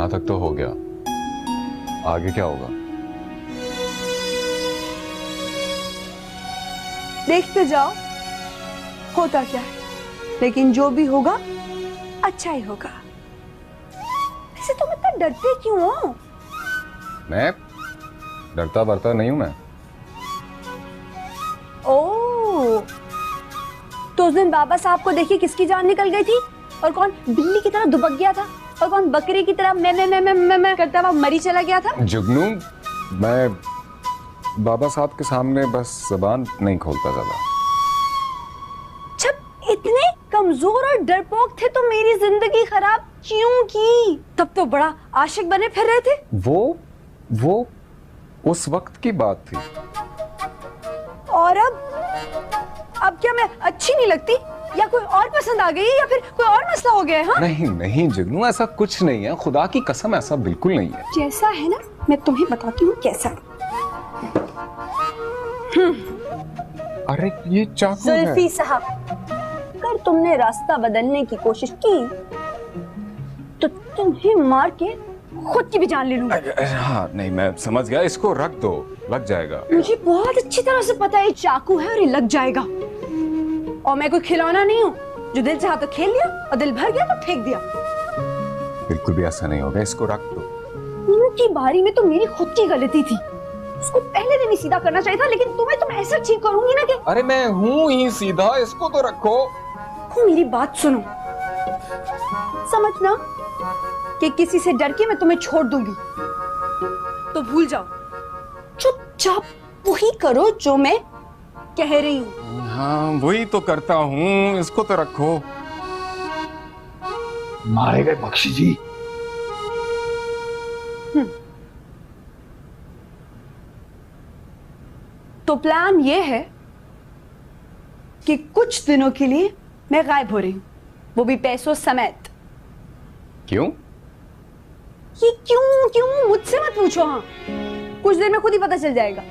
यहाँ तक तो हो गया, आगे क्या होगा? देखते जाओ होता क्या है, लेकिन जो भी होगा अच्छा ही होगा। वैसे तुम इतना डरते क्यों हो? मैं डरता बरता नहीं हूं मैं। ओह, तो उस दिन बाबा साहब को देखिए किसकी जान निकल गई थी, और कौन बिल्ली की तरह दुबक गया था, और कौन बकरी की तरह मैं करता हुआ मरी चला गया था। जुगनू, मैं बाबा साहब के सामने बस जबान नहीं खोलता ज्यादा। जब इतने कमजोर और डरपोक थे तो मेरी जिंदगी खराब क्यों की? तब तो बड़ा आशिक बने फिर रहे थे। वो उस वक्त की बात थी। और अब क्या मैं अच्छी नहीं लगती, या कोई और पसंद आ गई, या फिर कोई और मसला हो गया है? हाँ? नहीं नहीं जुगनू, ऐसा कुछ नहीं है, खुदा की कसम ऐसा बिल्कुल नहीं है। जैसा है ना मैं तुम्हें बताती हूँ कैसा है। अरे ये चाकू है। जुल्फी साहब, अगर तुमने रास्ता बदलने की कोशिश की तो तुम्हें मार के खुद की भी जान ले लूंगा। हाँ नहीं, मैं समझ गया, इसको रख दो, लग जाएगा। मुझे बहुत अच्छी तरह से पता है ये चाकू है और ये लग जाएगा। और मैं कोई खिलौना नहीं हूँ जो दिल चाहा तो खेल लिया और दिल भर गया तो फेंक दिया। बिल्कुल भी ऐसा नहीं होगा, इसको रख दो। उनकी बारी में तो मेरी खुद की गलती थी, उसको पहले दिन ही सीधा करना चाहिए था, लेकिन तुम्हें मैं ऐसा ठीक करूंगी ना कि। अरे मैं हूँ ही सीधा, इसको तो रखो। मेरी बात सुनो, समझना कि किसी से डर के मैं तुम्हें छोड़ दूंगी तो भूल जाओ, चुपचाप वही करो जो मैं कह रही हूँ। हाँ वही तो करता हूँ, इसको तो रखो। मारे गए बख्शी जी। तो प्लान ये है कि कुछ दिनों के लिए मैं गायब हो रही हूँ, वो भी पैसों समेत। क्यों? ये क्यों क्यों मुझसे मत पूछो। हाँ, कुछ देर में खुद ही पता चल जाएगा।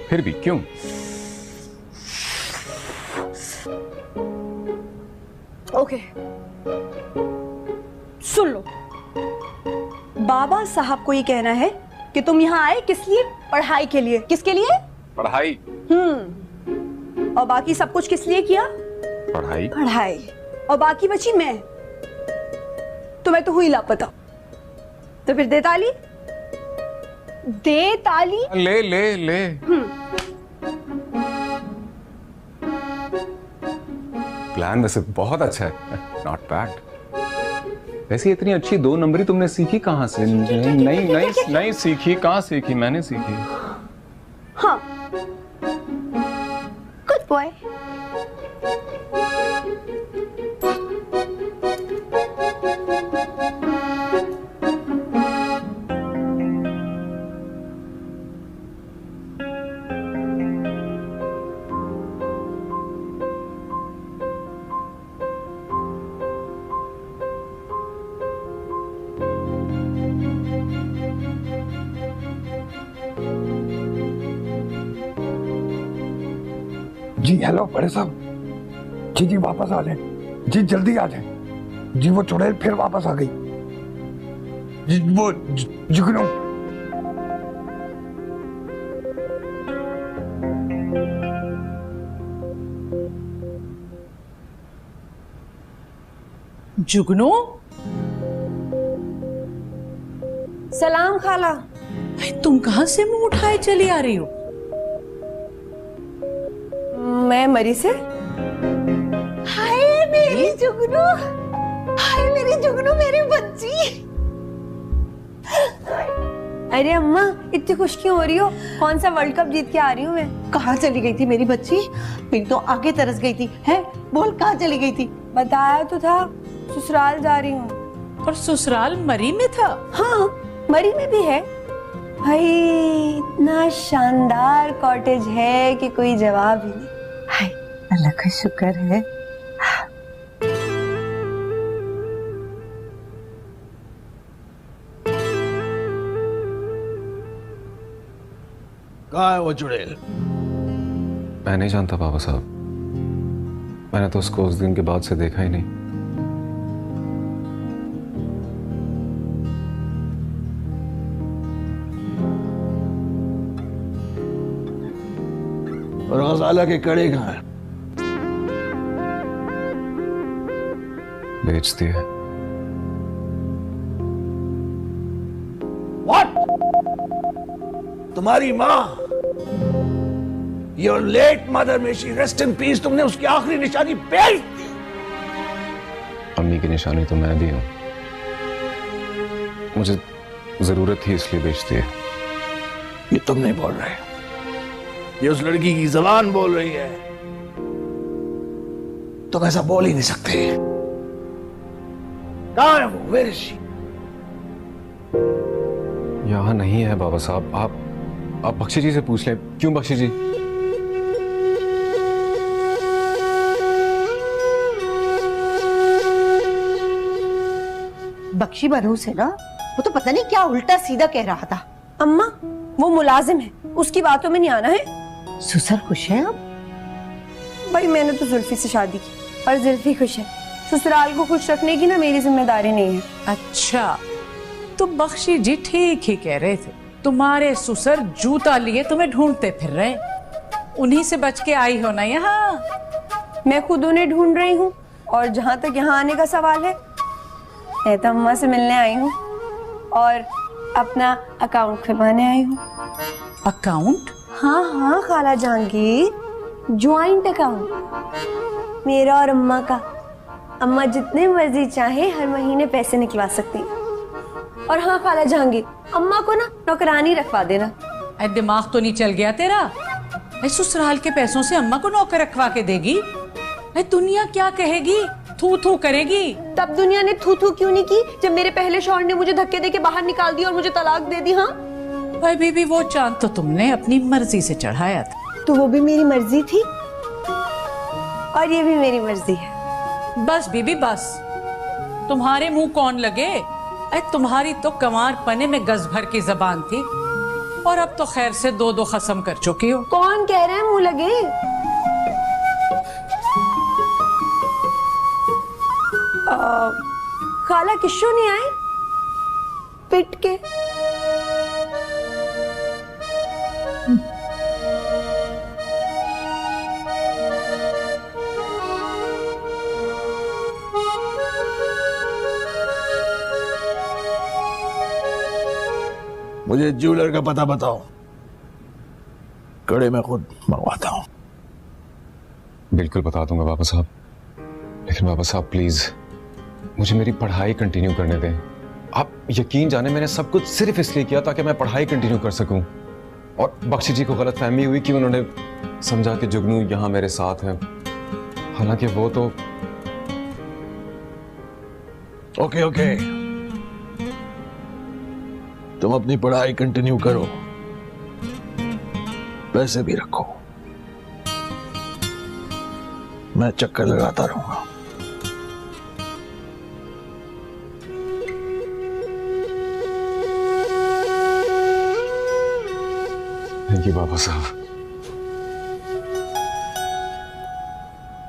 फिर भी क्यों? ओके, सुन लो, बाबा साहब को ये कहना है कि तुम यहाँ आए किस लिए? पढ़ाई के लिए। किसके लिए? पढ़ाई। और बाकी सब कुछ किस लिए किया? पढ़ाई। पढ़ाई। और बाकी बची मैं, तो मैं तो हुई लापता। तो फिर दे ताली, दे ताली। ले ले ले। प्लान वैसे बहुत अच्छा है, नॉट बैड। वैसे इतनी अच्छी 2 नंबरी तुमने सीखी कहाँ से? नहीं सीखी, कहाँ सीखी? मैंने सीखी। हाँ, गुड बॉय। जी हेलो बड़े साहब। जी वापस आ जाए जी, जल्दी आ जाए जी। वो चुड़ैल फिर वापस आ गई जी। वो जुगनू। जुगनू, सलाम खाला। तुम कहाँ से मुंह उठाए चली आ रही हो? मैं मरी से। हाय मेरी जुगनू, हाय मेरी जुगनू, मेरी बच्ची। अरे अम्मा, इतनी खुश क्यों हो रही हो? कौन सा वर्ल्ड कप जीत के आ रही हूँ मैं। कहाँ चली गई थी मेरी बच्ची? मेरी तो आगे तरस गई थी। है बोल, कहाँ चली गई थी? बताया तो था, ससुराल जा रही हूँ। और ससुराल मरी में था? हाँ, मरी में भी है भाई। इतना शानदार कॉटेज है कि कोई जवाब ही नहीं। हाय, अल्लाह का शुक्र है। कहाँ है वो चुड़ैल? मैं नहीं जानता बाबा साहब, मैंने तो उसको उस दिन के बाद से देखा ही नहीं। और गजाला के कड़े कहाँ हैं? बेच दिए। What? तुम्हारी माँ, your late mother, may she rest in peace, तुमने उसकी आखिरी निशानी बेच दी। अम्मी की निशानी तो मैं भी हूं, मुझे जरूरत थी इसलिए बेच दिए। ये तुम नहीं बोल रहे, ये उस लड़की की जबान बोल रही है। तुम ऐसा बोल ही नहीं सकते। कहाँ है वो? Where is she? यहाँ नहीं है बाबा साहब। आप बख्शी जी से पूछ लें। क्यों बख्शी जी? बख्शी बरूस है ना, वो तो पता नहीं क्या उल्टा सीधा कह रहा था। अम्मा, वो मुलाजिम है, उसकी बातों में नहीं आना है। सुसर खुश है अब? भाई मैंने तो जुल्फी से शादी की और जुल्फी खुश है। ससुराल को खुश रखने की ना मेरी जिम्मेदारी नहीं है। अच्छा, तो बख्शी जी ठीक ही कह रहे थे, तुम्हारे ससुर जूता लिए तुम्हें ढूंढते फिर रहे, उन्हीं से बच के आई हो ना यहाँ। मैं खुद उन्हें ढूंढ रही हूँ, और जहाँ तक यहाँ आने का सवाल है, मैं तो अम्मा से मिलने आई हूँ और अपना अकाउंट खुलवाने आई हूँ। अकाउंट? हाँ हाँ खाला जहांगीर, ज्वाइंट अकाउंट मेरा और अम्मा का। अम्मा जितने मर्जी चाहे हर महीने पैसे निकलवा सकती है। और हाँ खाला जहांगीर, अम्मा को ना नौकरानी रखवा देना। दिमाग तो नहीं चल गया तेरा? ससुराल के पैसों से अम्मा को नौकर रखवा के देगी? दुनिया क्या कहेगी? थू थू करेगी। तब दुनिया ने थू थू क्यों नहीं की जब मेरे पहले शौहर ने मुझे धक्के देके बाहर निकाल दिया और मुझे तलाक दे दी? हाँ भाई बीबी, वो चांद तो तुमने अपनी मर्जी से चढ़ाया था। तो वो भी मेरी मर्जी थी और ये भी मेरी मर्जी है। बस बीबी बस, तुम्हारे मुंह कौन लगे? तुम्हारी तो कमार पने में गज भर की जबान थी, और अब तो खैर से दो दो खत्म कर चुकी हो। कौन कह रहा है मुंह लगे? खाला किशो नहीं आए पिट के? मुझे ज्वेलर का पता बताओ, कड़े मैं खुद मंगवाता हूँ। बिल्कुल बता दूंगा बाबा साहब, लेकिन बाबा साहब प्लीज मुझे मेरी पढ़ाई कंटिन्यू करने दें। आप यकीन जाने मैंने सब कुछ सिर्फ इसलिए किया ताकि मैं पढ़ाई कंटिन्यू कर सकूं। और बख्शी जी को गलतफहमी हुई कि उन्होंने समझा कि जुगनू यहां मेरे साथ है, हालांकि वो तो। ओके ओके, तुम अपनी पढ़ाई कंटिन्यू करो, पैसे भी रखो, मैं चक्कर लगाता रहूंगा। थैंक यू बाबा साहब।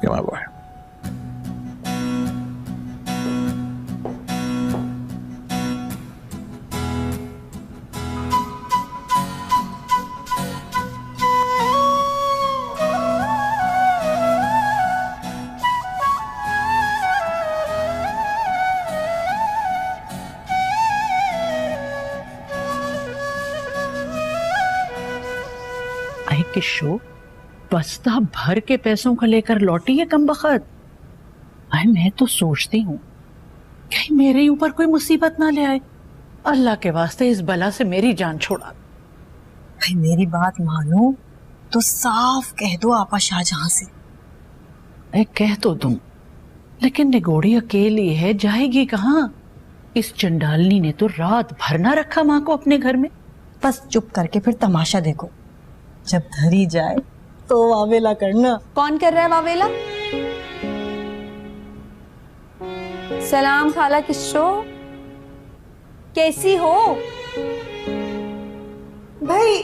You're my boy. किशो, बस्ता भर के पैसों को लेकर लौटी है कम बखत। मैं तो सोचती हूँ कहीं मेरे ऊपर कोई मुसीबत ना ले आए। अल्लाह के वास्ते इस बला से मेरी जान छोड़ा। भाई मेरी बात मानो तो साफ कह दो आपा शाहजहां से। कह तो दूं, लेकिन निगोड़ी अकेली है, जाएगी कहाँ? इस चंडालनी ने तो रात भर ना रखा माँ को अपने घर में। बस चुप करके फिर तमाशा देखो, जब धरी जाए तो वावेला करना। कौन कर रहा है वावेला? सलाम खाला किशो, कैसी हो? भाई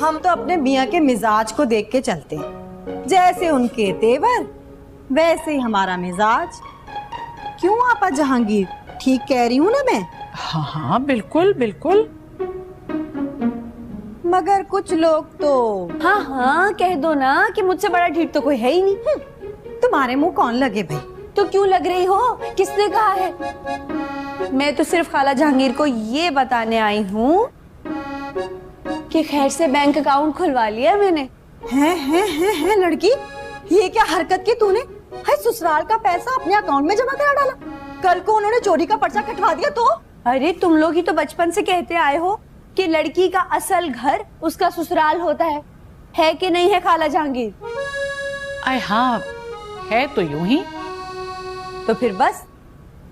हम तो अपने मियाँ के मिजाज को देख के चलते हैं, जैसे उनके तेवर वैसे ही हमारा मिजाज। क्यों आपा जहांगीर, ठीक कह रही हूँ ना मैं? हाँ हाँ बिल्कुल बिल्कुल। मगर कुछ लोग तो हाँ हाँ कह दो ना कि मुझसे बड़ा ढीठ तो कोई है ही नहीं। तुम्हारे मुंह कौन लगे भाई? तो क्यों लग रही हो? किसने कहा है? मैं तो सिर्फ खाला जहांगीर को ये बताने आई हूँ कि खैर से बैंक अकाउंट खुलवा लिया मैंने। है लड़की, ये क्या हरकत की तूने? है ससुराल का पैसा अपने अकाउंट में जमा करा डाला। कल को उन्होंने चोरी का पर्चा कटवा दिया तो? अरे तुम लोग ही तो बचपन से कहते आए हो कि लड़की का असल घर उसका ससुराल होता है कि नहीं है खाला जहांगीर? अरे हाँ, है तो यूं ही। तो फिर बस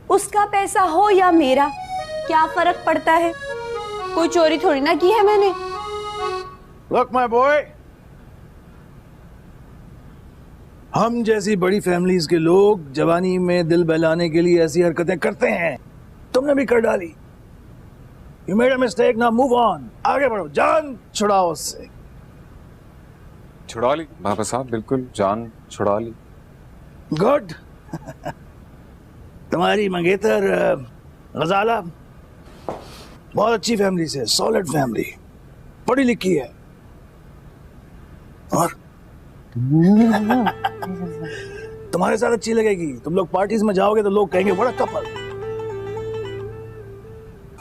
उसका पैसा हो या मेरा क्या फर्क पड़ता है? कोई चोरी थोड़ी ना की है मैंने। Look my boy, हम जैसी बड़ी फैमिलीज के लोग जवानी में दिल बहलाने के लिए ऐसी हरकतें करते हैं। तुमने भी कर डाली। You made a mistake, now move on. आगे बढ़ो, जान छुड़ाओ उससे। छुड़ा ली बाबा साहब, बिल्कुल जान छुड़ा ली। गुड। तुम्हारी मंगेतर गजाला बहुत अच्छी फैमिली से, सॉलिड फैमिली, पढ़ी लिखी है। और तुम्हारे साथ अच्छी लगेगी। तुम लोग पार्टीज में जाओगे तो लोग कहेंगे बड़ा कपल।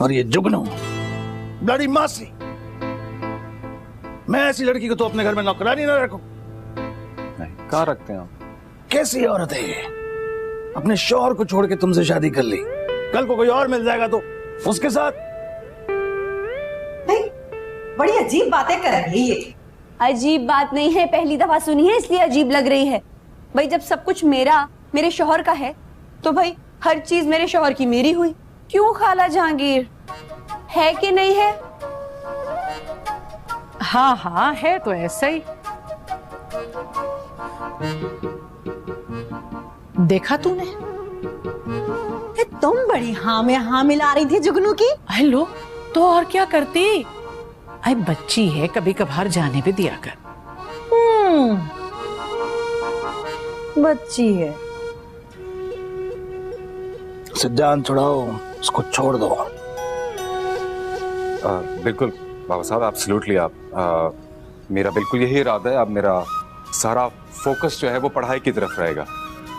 और ये जुगनू ब्लडी मासी, मैं ऐसी लड़की को तो अपने घर में नौकरानी ना रखूं। नहीं, कहाँ रखते हैं आप? कैसी औरत है ये? अपने शौहर को छोड़ के तुमसे शादी कर ली, कल को कोई और मिल जाएगा तो उसके साथ। भाई बड़ी अजीब बातें कर रही है ये। अजीब बात नहीं है, पहली दफा सुनी है इसलिए अजीब लग रही है। भाई जब सब कुछ मेरे शौहर का है तो भाई हर चीज मेरे शौहर की मेरी हुई। क्यों खाला जहांगीर, है कि नहीं है? हाँ हाँ, है तो ऐसा ही। देखा तूने? तुम बड़ी हाँ में हाँ मिला रही थी जुगनू की। हेलो, तो और क्या करती? अरे बच्ची है, कभी कभार जाने भी दिया कर। बच्ची है। उसे जान छुड़ाओ, उसको छोड़ दो। बिल्कुल बाबा साहब, एब्सोल्युटली। आप मेरा बिल्कुल यही इरादा है। अब मेरा सारा फोकस जो है वो पढ़ाई की तरफ रहेगा।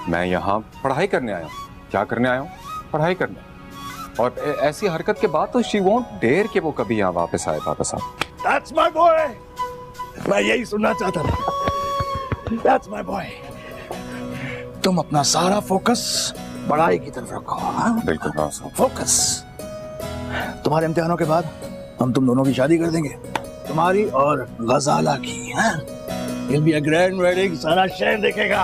मैं यहाँ पढ़ाई करने आया हूँ। क्या करने आया हूँ? पढ़ाई करने। और ऐसी हरकत के बाद तो शी वोंट डेयर कि वो कभी यहाँ वापस आए बाबा साहब। That's my boy. मैं यही सुनना चाहता था। That's my boy. तुम अपना सारा फोकस पढ़ाई की तरफ रखो। हाँ? बिल्कुल बाबा साहब। फोकस। तुम्हारे इम्तिहानों के बाद हम तुम दोनों की शादी कर देंगे, तुम्हारी और गजाला की। हाँ? It'll be a grand wedding, सारा शहर देखेगा।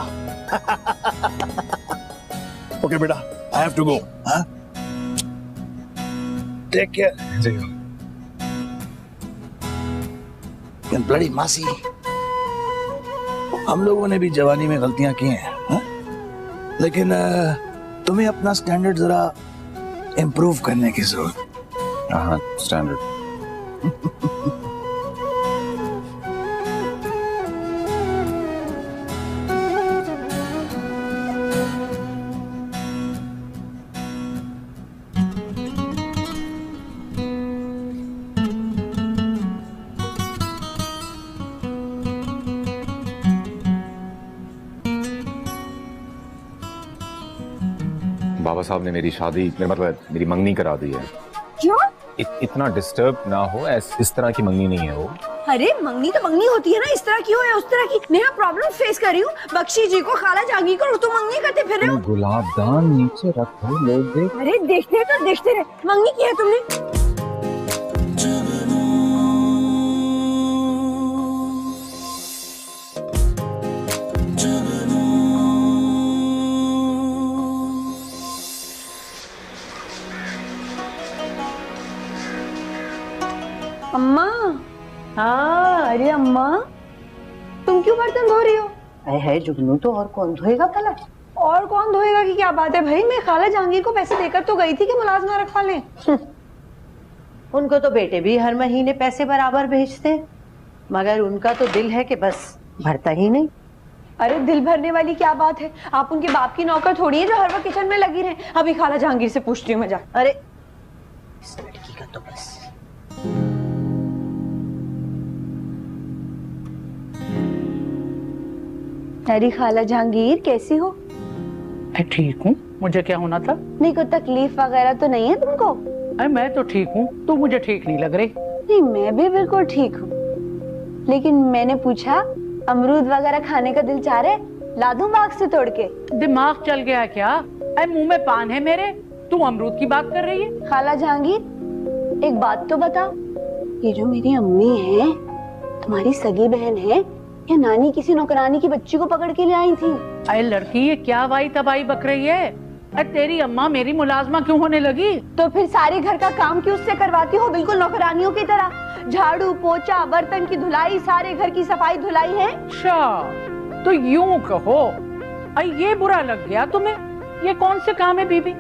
ओके बेटा, I have to go. हाँ? Take care. जी। ब्लडी मासी, हम लोगों ने भी जवानी में गलतियां की हैं, हाँ? लेकिन तुम्हें अपना स्टैंडर्ड जरा इम्प्रूव करने की जरूरत। हाँ, स्टैंडर्ड। बाबा साहब ने मेरी शादी, मतलब मेरी मंगनी करा दी है। क्यों? इतना डिस्टर्ब ना हो, इस तरह की मंगनी नहीं है वो। अरे मंगनी तो मंगनी होती है ना, इस तरह की हो या उस तरह की। मैं प्रॉब्लम फेस कर रही हूँ। बख्शी जी को, खाला जहांगीर को तुम मंगनी करते फिर रहे हो। गुलाबदान नीचे रखो, लोग देख। अरे देखते तो देखते रहे। मंगनी की है तुमने? अम्मा। हाँ, अरे अम्मा तुम क्यों बर्तन धो रही हो? है जुगनू, तो और कौन धोएगा भला? और कौन धोएगा की क्या बात है भाई? मैं खाला जहांगीर को पैसे देकर तो गई थी कि मुलाजमा रखवा लें। उनको तो बेटे भी हर महीने पैसे बराबर भेजते हैं, मगर उनका तो दिल है कि बस भरता ही नहीं। अरे दिल भरने वाली क्या बात है? आप उनके बाप की नौकर थोड़ी है जो हर वक्त किचन में लगी रहे। अभी खाला जहांगीर से पूछती हूँ मैं जा। अरे इस लड़की का तो बस। अरे खाला जहांगीर कैसी हो? मैं ठीक हूँ, मुझे क्या होना था? नहीं कोई तकलीफ वगैरह तो नहीं है तुमको? अरे मैं तो ठीक हूँ, तू मुझे ठीक नहीं लग रही। नहीं मैं भी बिल्कुल ठीक हूँ, लेकिन मैंने पूछा अमरूद वगैरह खाने का दिल चाह रहे, ला दूं बाग से तोड़ के? दिमाग चल गया क्या? अरे मुंह में पान है मेरे, तू अमरूद की बात कर रही है? खाला जहांगीर एक बात तो बताओ, ये जो मेरी अम्मी है तुम्हारी सगी बहन है या नानी किसी नौकरानी की बच्ची को पकड़ के ले आई थी? अरे लड़की ये क्या वाई तबाई बक रही है? अरे तेरी अम्मा मेरी मुलाजमा क्यों होने लगी? तो फिर सारे घर का काम क्यों उससे करवाती हो, बिल्कुल नौकरानियों की तरह? झाड़ू पोछा बर्तन की धुलाई सारे घर की सफाई धुलाई है। अच्छा तो यूं कहो, अरे ये बुरा लग गया तुम्हें? ये कौन से काम है बीबी?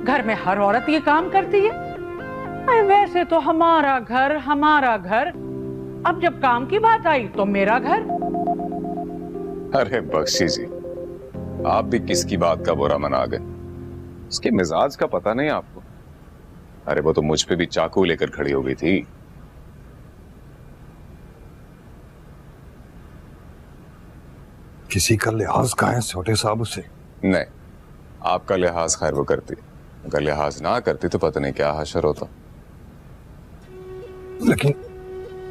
घर में हर औरत ये काम करती है। अरे वैसे तो हमारा घर, अब जब काम की बात आई तो मेरा घर। अरे बख्शी जी, आप भी किसकी बात का बुरा मना गए? उसके मिजाज का पता नहीं आपको? अरे वो तो मुझ पे भी चाकू लेकर खड़ी हो गई थी। किसी का लिहाज कहा है छोटे साहब उसे? नहीं, आपका लिहाज खैर वो करती, अगर लिहाज ना करती तो पता नहीं क्या हशर होता। लेकिन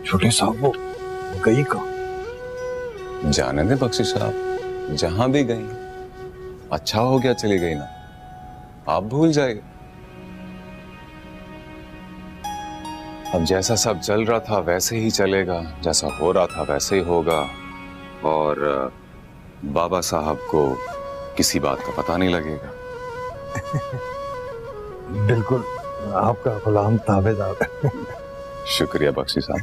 छोटे साहब वो गई कहाँ? जाने दे बख्शी साहब, जहां भी गई अच्छा हो गया चली गई ना, आप भूल जाएंगे। अब जैसा सब चल रहा था वैसे ही चलेगा, जैसा हो रहा था वैसे ही होगा, और बाबा साहब को किसी बात का पता नहीं लगेगा। बिल्कुल आपका गुलाम ताबेदार। शुक्रिया बख्शी साहब।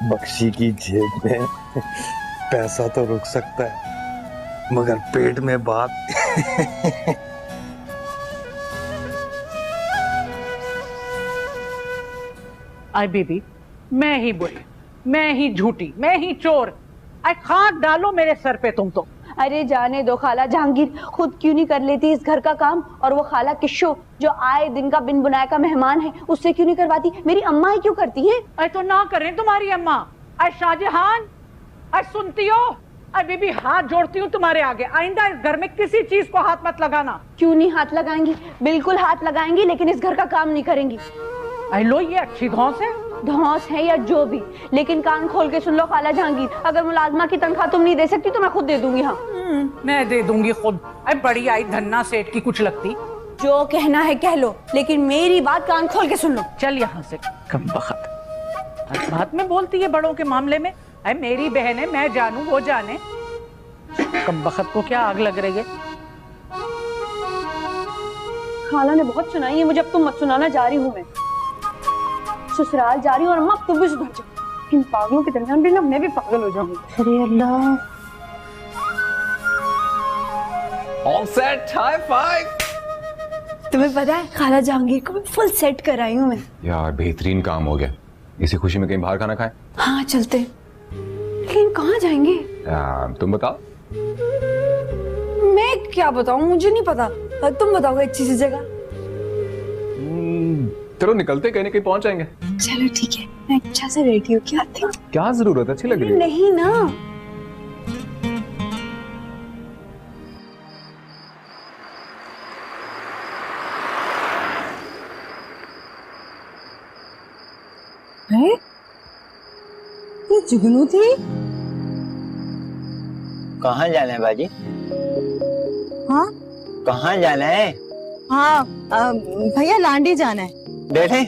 बख्शी की जेब में पैसा तो रुक सकता है, मगर पेट में बात। आई बीबी, मैं ही बुरी, मैं ही झूठी, मैं ही चोर। आई खाक डालो मेरे सर पे तुम तो। अरे जाने दो खाला जहांगीर, खुद क्यों नहीं कर लेती इस घर का काम? और वो खाला किशो जो आए दिन का बिन बुनाए का मेहमान है, उससे क्यों नहीं करवाती? मेरी अम्मा ही क्यों करती है? अरे तो ना करें तुम्हारी अम्मा। अरे शाहजहान, अरे सुनती हो? अरे बीबी हाथ जोड़ती हूँ तुम्हारे आगे, आइंदा इस घर में किसी चीज को हाथ मत लगाना। क्यों नहीं हाथ लगाएंगी? बिल्कुल हाथ लगाएंगी, लेकिन इस घर का काम नहीं करेंगी। अरे लो ये अच्छी धौंस है। धौंस है या जो भी, लेकिन कान खोल के सुन लो खाला जहांगीर, अगर मुलाजमा की तनख्वाह तुम नहीं दे सकती तो मैं खुद दे दूंगी। हाँ मैं दे दूंगी खुद। अरे बड़ी आई धन्ना सेठ की कुछ लगती। जो कहना है कह लो, लेकिन मेरी बात कान खोल के सुन लो। चल यहाँ से कम बखत, बात में बोलती है बड़ों के मामले में। अरे मेरी बहन है, मैं जानू वो जाने। कम बखत को क्या आग लग रही है? खाला ने बहुत सुनाई है मुझे, अब तुम मत सुनाना। जा रही हूँ मैं ससुराल जा रही हूँ, और अम्मा तुम भी सुधर जाओ। इन पागलों के दरमियान भी ना मैं भी पागल हो जाऊंगी। अरे अल्लाह, ऑल सेट, हाई फाइव। तुम्हें पता है खाला जहांगीर को मैं फुल सेट कराई हूँ मैं। यार बेहतरीन काम हो गया, इसी खुशी में कहीं बाहर खाना खाएं? हाँ चलते, लेकिन कहाँ जाएंगे? तुम बताओ। मैं क्या बताऊँ, मुझे नहीं पता, तुम बताओ अच्छी सी जगह। चलो निकलते, कहीं ना कहीं पहुंच जाएंगे। चलो ठीक है, मैं अच्छा से रेडी होके आती हूँ। क्या जरूरत है, अच्छी लग रही है। नहीं ना, है ये जुगनू थी। कहाँ जाना है बाजी? हाँ कहाँ जाना है? हाँ भैया लांडी जाना है। बैठे।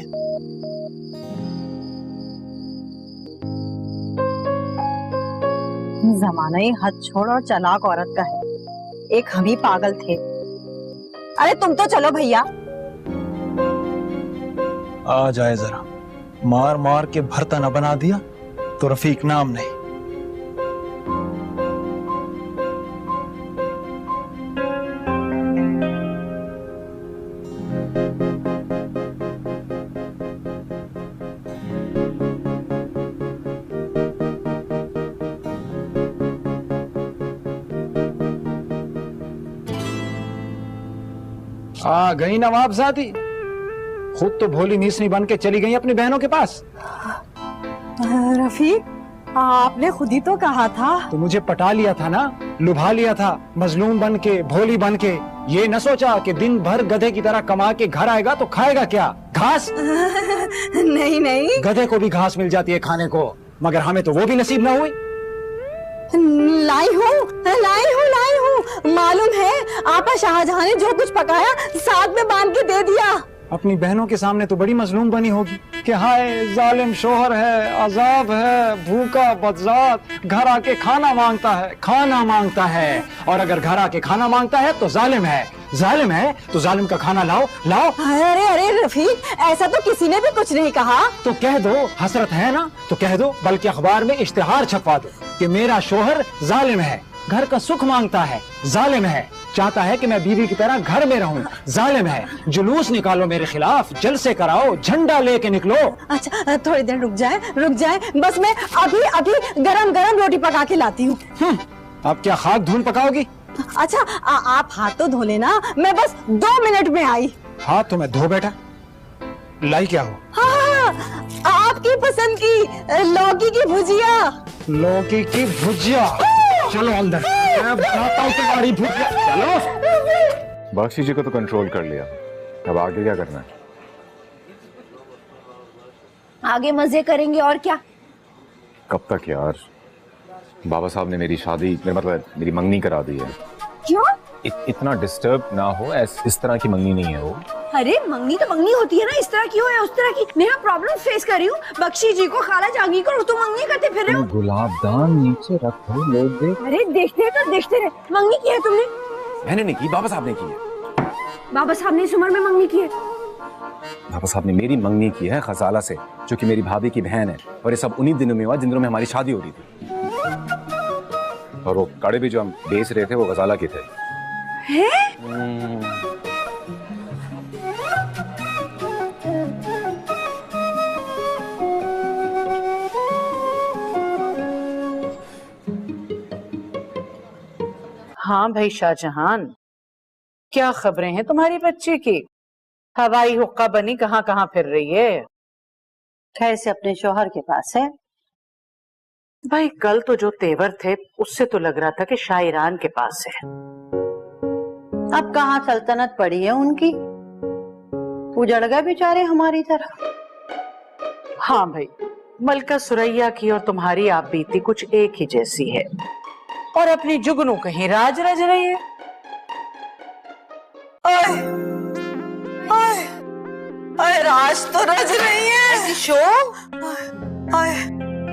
जमाना ही हद छोड़ और चालाक औरत का है, एक हम ही पागल थे। अरे तुम तो चलो भैया। आ जाए जरा, मार मार के भरता न बना दिया तो रफीक नाम नहीं। आ गई नवाबजादी, खुद तो भोली नीसनी बन के चली गई अपनी बहनों के पास। रफीक, आपने खुद ही तो कहा था। तो मुझे पटा लिया था ना, लुभा लिया था, मजलूम बन के, भोली बन के। ये न सोचा कि दिन भर गधे की तरह कमा के घर आएगा तो खाएगा क्या? घास? नहीं नहीं, गधे को भी घास मिल जाती है खाने को, मगर हमें तो वो भी नसीब ना हुई। लाई हूँ। मालूम है आपा शाहजहां ने जो कुछ पकाया साथ में बांध के दे दिया। अपनी बहनों के सामने तो बड़ी मजलूम बनी होगी कि हाय जालिम शोहर है, अजाब है, भूखा बदजात, घर आके खाना मांगता है। और अगर घर आके खाना मांगता है तो जालिम है तो जालिम का खाना लाओ। अरे रफीक, ऐसा तो किसी ने भी कुछ नहीं कहा। तो कह दो, हसरत है ना तो कह दो, बल्कि अखबार में इश्तिहार छपवा दो कि मेरा शोहर जालिम है, घर का सुख मांगता है, जालिम है, चाहता है कि मैं बीवी की तरह घर में रहूं, जालिम है। जुलूस निकालो मेरे खिलाफ, जलसे कराओ, झंडा लेके निकलो। अच्छा थोड़ी देर रुक जाए, बस मैं अभी गरम रोटी पका के लाती हूँ। अब क्या खाक धूल पकाओगी? अच्छा आप हाथ तो धो लेना, मैं बस 2 मिनट में आई। हाथ तो मैं धो बैठा, लाई क्या हो? हाँ, आपकी पसंद की लौकी की भुजिया। चलो अंदर, मैं बताता हूँ तुम्हारी भुजिया। चलो। बख्शी जी को तो कंट्रोल कर लिया, अब आगे क्या करना है? आगे मजे करेंगे और क्या। कब तक यार? बाबा साहब ने मेरी शादी, मेरा मतलब मेरी मंगनी करा दी है। क्यों? इतना डिस्टर्ब ना हो, इस तरह की मंगनी नहीं है वो। अरे मंगनी तो मंगनी होती है ना, इस तरह की हो या उस तरह की। मैं प्रॉब्लम फेस कर रही हूँ, बख्शी जी को, खाला जहांगीर को, तुम मंगनी करते फिर रहे हो। गुलाबदान नीचे रखो, लोग देख। अरे देखते रहे। मंगनी की है तुमने? मैंने नहीं की, बाबा साहब ने की है। बाबा साहब ने इस उम्र में मंगनी की है? बाबा साहब ने मेरी मंगनी की है खजाला से, जो कि मेरी भाभी की बहन है, और ये सब उन्हीं दिनों में हुआ जिन दिनों में हमारी शादी हो रही थी। और वो कड़े भी जो हम बेच रहे थे वो गजाला के थे। हाँ भाई शाहजहां, क्या खबरें हैं तुम्हारी बच्ची की? हवाई हुक्का बनी कहाँ कहाँ फिर रही है? खैर से अपने शौहर के पास है। भाई कल तो जो तेवर थे उससे तो लग रहा था कि शायरान के पास है। अब कहाँ सल्तनत पड़ी है उनकी, उजड़ गए बेचारे हमारी तरह। हाँ भाई, मलका सुरैया की और तुम्हारी आप बीती कुछ एक ही जैसी है, और अपनी जुगनू कहीं राज रज रही है। आए राज तो रज रही है।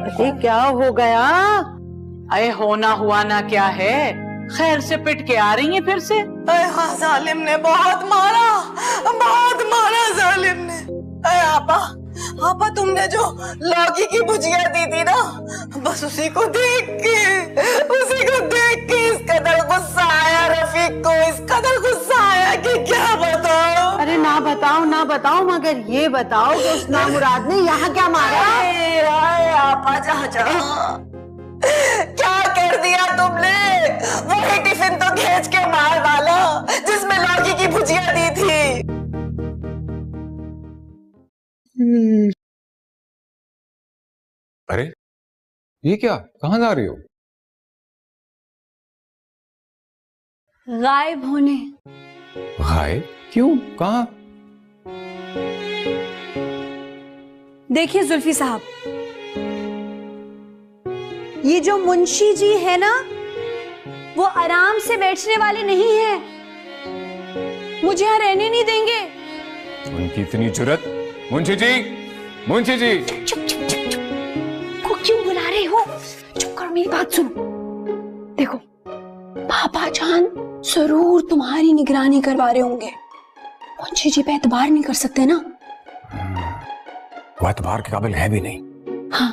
अरे क्या हो गया? अरे होना हुआ ना क्या है, खैर से पिट के आ रही है फिर से? हाँ, जालिम ने बहुत मारा जालिम ने। आपा तुमने जो लौकी की भुजिया दी थी ना, बस उसी को देख के इस कदर गुस्सा आया रफीक को, इस कदर गुस्सा आया कि क्या बताओ। अरे ना बताओ, मगर ये बताओ कि उस नामुराद ने यहाँ क्या मारा? आपा जहाँ क्या कर दिया तुमने? वही टिफिन तो खींच के मार डाला जिसमें लौकी की भुजिया दी थी। अरे ये क्या, कहाँ जा रही हो? गायब होने। गायब? क्यों, कहाँ? देखिए जुल्फी साहब, ये जो मुंशी जी है ना, वो आराम से बैठने वाले नहीं है, मुझे यहाँ रहने नहीं देंगे। उनकी इतनी जुर्रत? मुंशी जी चुप को क्यों बुला रहे हो? चुप करो, मेरी बात सुनो। देखो, पापा जान जरूर तुम्हारी निगरानी करवा रहे होंगे, मुंशी जी पे एतबार नहीं कर सकते ना। वो एतबार के काबिल है भी नहीं। हाँ,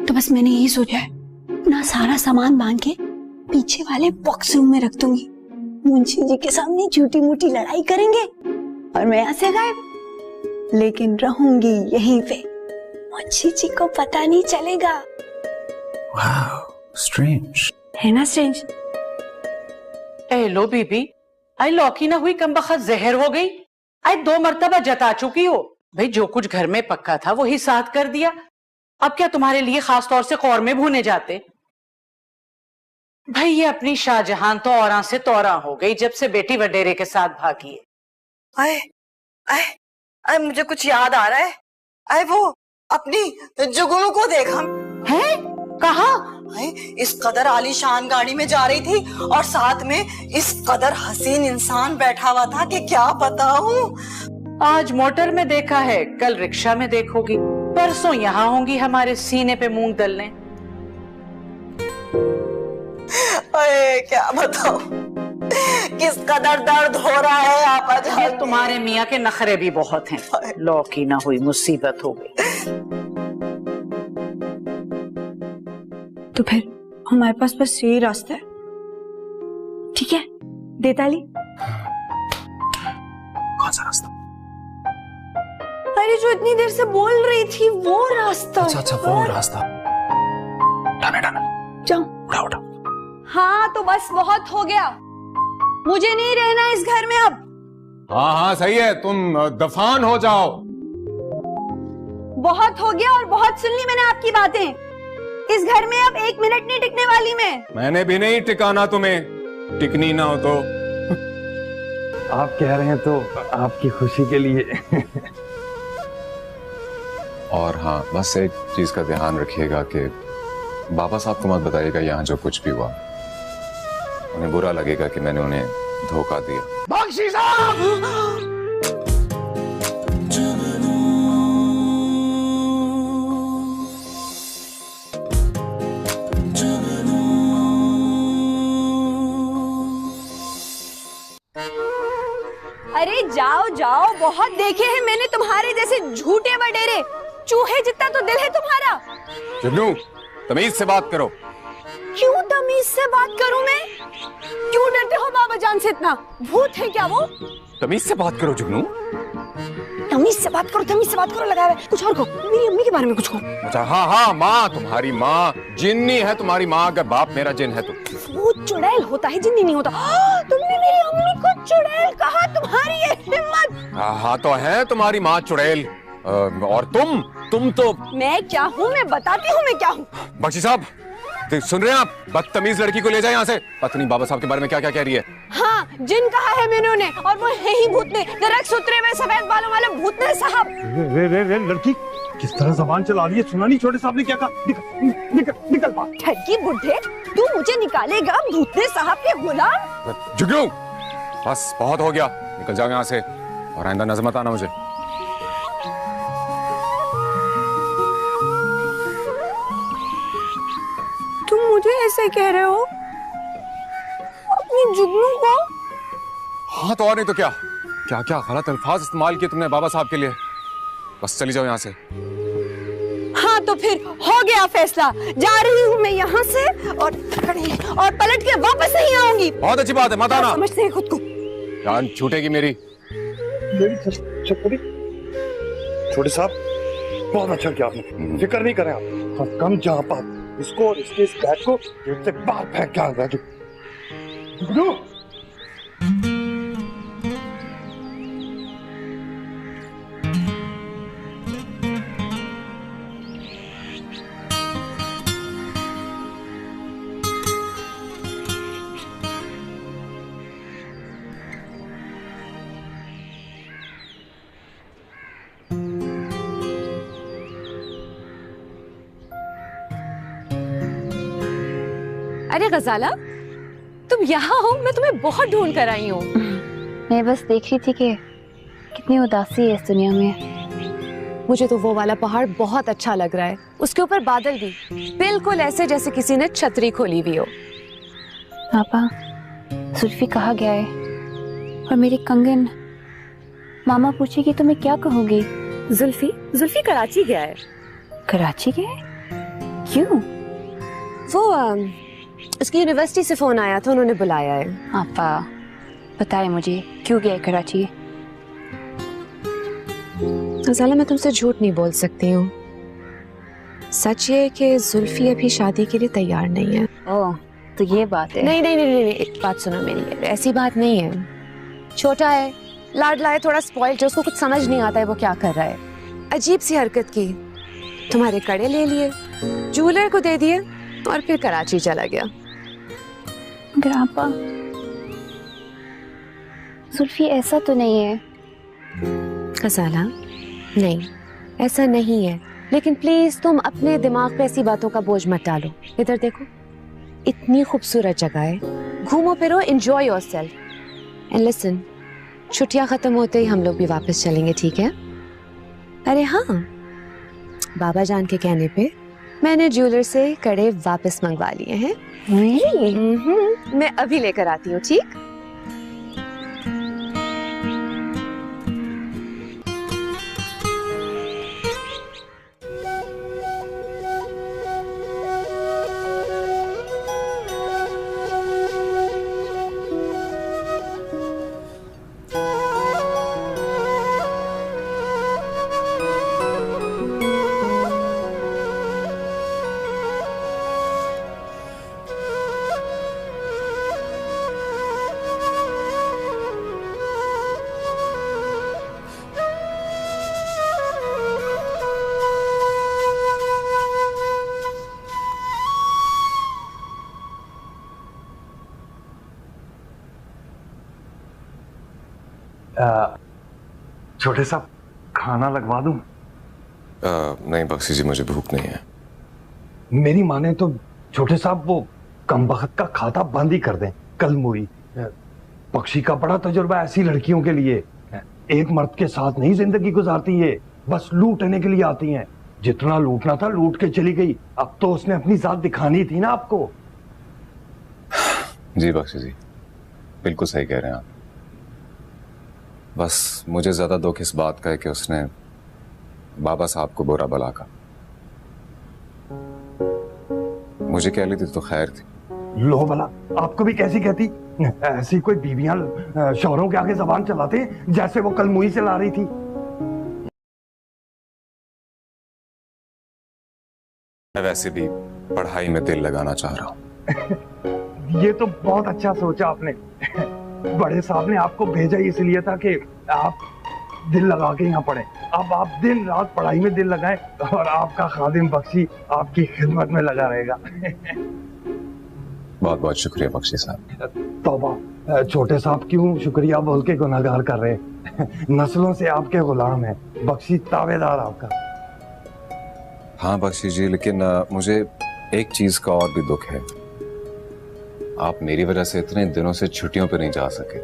तो बस मैंने यही सोचा है, अपना सारा सामान बांध के पीछे वाले बॉक्स रूम में रख दूंगी। मुंशी जी के सामने झूठी मूठी लड़ाई करेंगे और मैं यहाँ से गायब, लेकिन रहूंगी यहीं पे, मुंशी जी को पता नहीं चलेगा। वाओ, स्ट्रेंज है ना स्ट्रेंज? ए लो बीबी, आई लौकी ना हुई कमबख्त जहर हो गई। आई 2 मरतबा जता चुकी हो भाई, जो कुछ घर में पक्का था वही साथ कर दिया। अब क्या तुम्हारे लिए खास तौर से कौरमे भूने जाते? भाई ये अपनी शाहजहां तो औरा से तौरा हो गई जब से बेटी वडेरे के साथ भागी है। आए आए आए, मुझे कुछ याद आ रहा है। आए वो अपनी जुगनू को देखा है? कहा? इस कदर आलीशान गाड़ी में जा रही थी और साथ में इस कदर हसीन इंसान बैठा हुआ था कि क्या बताऊं। आज मोटर में देखा है, कल रिक्शा में देखोगी, परसों यहाँ होंगी हमारे सीने पे मूंग दलने। अरे क्या बताऊं किस कदर दर्द हो रहा है आपा। ये तुम्हारे मियाँ के नखरे भी बहुत हैं। लौकी ना हुई मुसीबत हो गई। तो फिर हमारे पास बस यही रास्ता है। ठीक है दे ताली। कौन सा रास्ता? अरे जो इतनी देर से बोल रही थी वो रास्ता। अच्छा वो रास्ता। जाओ उठा। हाँ तो बस बहुत हो गया, मुझे नहीं रहना इस घर में अब। हाँ सही है, तुम दफान हो जाओ। बहुत हो गया और बहुत सुन ली मैंने आपकी बातें। इस घर में अब 1 मिनट नहीं टिकने वाली मैं। मैंने भी नहीं टिकाना तुम्हें, टिकनी ना हो तो। आप कह रहे हैं तो आपकी खुशी के लिए। और हाँ बस एक चीज का ध्यान रखिएगा कि बाबा साहब को मत बताइएगा यहाँ जो कुछ भी हुआ। उन्हें बुरा लगेगा कि मैंने उन्हें धोखा दिया। बख्शी साहब! अरे जाओ जाओ, बहुत देखे हैं मैंने तुम्हारे जैसे झूठे वडेरे। चूहे जितना तो दिल है तुम्हारा। जुगनू तमीज से बात करो। क्यों तमीज से बात करूं मैं? क्यों डरते हो बाबा जान से इतना? भूत है क्या वो? तमीज से बात करो जुगनू। तमीज से बात करो, तमीज से बात करो। लगा है कुछ और को, मेरी अम्मी के बारे में कुछ को। अच्छा हाँ माँ, तुम्हारी माँ जिन्नी है तुम्हारी माँ, अगर बाप मेरा जिन है तो। वो चुड़ैल होता है, जिन्नी नहीं होता। तुमने मेरी अम्मी को चुड़ैल कहा, तुम्हारी ये हिम्मत। हाँ तो है तुम्हारी माँ चुड़ैल। और तुम तो। मैं क्या हूँ? मैं बताती हूँ मैं क्या हूँ। बख्शी साहब सुन रहे हैं आप? बदतमीज लड़की को ले जाए यहाँ से। पता नहीं बाबा साहब के बारे में क्या क्या कह रही है। हाँ जिन कहा है मैंने उन्हें, और वो है ही भूतने, दरख्त सुतरे में सफेद बालों वाले भूतने साहब। रे लड़की किस तरह जबान चला रही है, सुना नहीं छोटे साहब ने क्या कहा? निकल बाहर। ठगी बुढ़े, तू मुझे निकालेगा भूतने साहब के गुलाम? जुगनू बस बहुत हो गया, निकल जाओ यहाँ से और आइंदा नजर मत आना मुझे। तुम मुझे ऐसे कह रहे हो अपनी जुगनू को? हाँ तो और नहीं तो क्या क्या क्या गलत अल्फाज इस्तेमाल किए तुमने बाबा साहब के लिए। बस चली जाओ यहाँ से। हाँ तो फिर हो गया फैसला, जा रही हूँ मैं यहाँ से और पलट के वापस नहीं आऊंगी। बहुत अच्छी बात है, मत आना। समझते हैं खुद को। जान छूटेगी मेरी। छोटे साहब बहुत अच्छा किया आपने, फिक्र नहीं करें आप। कम जहाँ पाप इसको और इसके इस बैग को गेट से बाहर फेंक के आना। अरे गजाला, तुम यहाँ हो? मैं तुम्हें बहुत ढूंढ कर आई हूँ। मैं बस देख रही थी कि कितनी उदासी है इस दुनिया में। मुझे तो वो वाला पहाड़ बहुत अच्छा लग रहा है, उसके ऊपर बादल भी बिल्कुल ऐसे जैसे किसी ने छतरी खोली हुई हो। पापा जुल्फी कहाँ गया है? और मेरी कंगन, मामा पूछेगी तो मैं क्या कहूँगी? जुल्फी कराची गया है। कराची गया है? क्यों? वो उसकी यूनिवर्सिटी से फोन आया था, उन्होंने बुलाया है। पापा बताए मुझे क्यों गया कराची? गजाला मैं तुमसे झूठ नहीं बोल सकती हूँ। सच ये कि जुल्फी अभी शादी के लिए तैयार नहीं है। ओह तो ये बात है। नहीं, एक बात सुनो मेरी, ऐसी बात नहीं है। छोटा है, लाडला है, थोड़ा स्पॉइल्ड है, उसको कुछ समझ नहीं आता है वो क्या कर रहा है। अजीब सी हरकत की, तुम्हारे कड़े ले लिए, ज्वेलर को दे दिए और फिर कराची चला गया। ग्रापा, जुल्फी ऐसा तो नहीं है। खसाला, नहीं ऐसा नहीं है, लेकिन प्लीज तुम अपने दिमाग पे ऐसी बातों का बोझ मत डालो। इधर देखो, इतनी खूबसूरत जगह है, घूमो फिरो, एंजॉय योरसेल्फ एंड लिसन। छुट्टियां खत्म होते ही हम लोग भी वापस चलेंगे, ठीक है? अरे हाँ, बाबा जान के कहने पे मैंने ज्वेलर से कड़े वापस मंगवा लिए हैं। मैं अभी लेकर आती हूँ, ठीक? छोटे साहब, खाना लगवा दूं? नहीं बख्शी जी, मुझे भूख नहीं है। मेरी माने तो छोटे साहब वो कमबख्त का खाता बंद ही कर दें। कल मुई बख्शी का बड़ा तजुर्बा ऐसी लड़कियों के लिए, एक मर्द के साथ नहीं जिंदगी गुजारती है, बस लूटने के लिए आती हैं। जितना लूटना था लूट के चली गई, अब तो उसने अपनी जात दिखानी थी ना आपको। जी बख्शी जी, बिल्कुल सही कह रहे हैं आप। बस मुझे ज्यादा दुख इस बात का है कि उसने बाबा साहब को बुरा भला कहा। मुझे कह ली थी तो खैर थी। लो भला, आपको भी कैसी कहती? ऐसी कोई बीवियां शौहरों के आगे जबान चलाते हैं जैसे वो कल मुई चला रही थी। मैं वैसे भी पढ़ाई में दिल लगाना चाह रहा हूँ। ये तो बहुत अच्छा सोचा आपने। बड़े साहब ने आपको भेजा इसलिए था कि आप दिल लगा के यहाँ पढ़े। अब आप दिन रात पढ़ाई में दिल लगाएं और आपका खादिम बख्शी आपकी खिदमत में लगा रहेगा। बहुत बहुत शुक्रिया बख्शी साहब। तौबा, छोटे साहब क्यों शुक्रिया बोल के गुनाहगार कर रहे हैं? नस्लों से आपके गुलाम हैं, बख्शी तावेदार आपका। हाँ बख्शी जी, लेकिन मुझे एक चीज का और भी दुख है। आप मेरी वजह से इतने दिनों से छुट्टियों पे नहीं जा सके।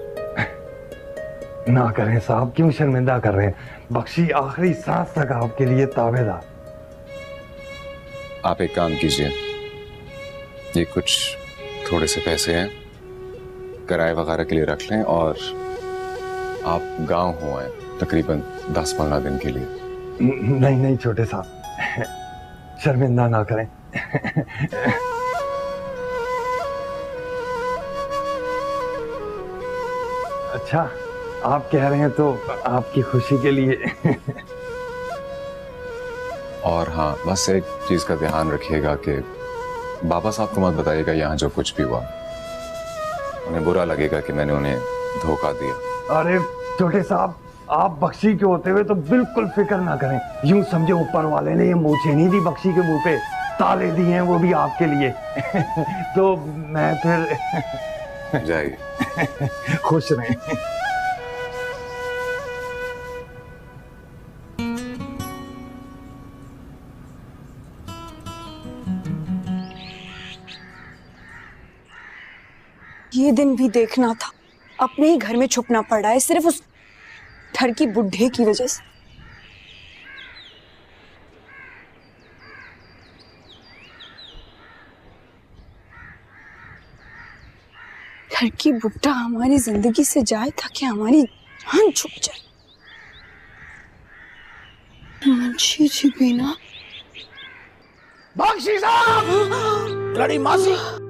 ना करें साहब, क्यों शर्मिंदा कर रहे हैं? बख्शी आखिरी सांस तक आपके लिए तावेदार। आप एक काम कीजिए, ये कुछ थोड़े से पैसे हैं, किराए वगैरह के लिए रख लें और आप गांव हो आए तकरीबन 10-15 दिन के लिए। नहीं नहीं छोटे साहब, शर्मिंदा ना करें। अच्छा, आप कह रहे हैं तो आपकी खुशी के लिए। और हाँ, बस एक चीज का ध्यान रखिएगा कि बाबा साहब को मत बताइएगा यहाँ जो कुछ भी हुआ। उन्हें बुरा लगेगा कि मैंने उन्हें धोखा दिया। अरे छोटे साहब, आप बख्शी के होते हुए तो बिल्कुल फिक्र ना करें। यूं समझे ऊपर वाले ने ये मूछें नहीं दी बख्शी के मुंह पे, ताले दिए हैं वो भी आपके लिए। तो मैं फिर जाइए। खुश रहें। ये दिन भी देखना था, अपने ही घर में छुपना पड़ रहा है सिर्फ उस ठरकी बुढ़े की वजह से। ठरकी बुढ़ा हमारी जिंदगी से जाए ताकि हमारी जान छुप जाए। मुंशी जी भी ना। बख्शी साहब, लड़ी मासी।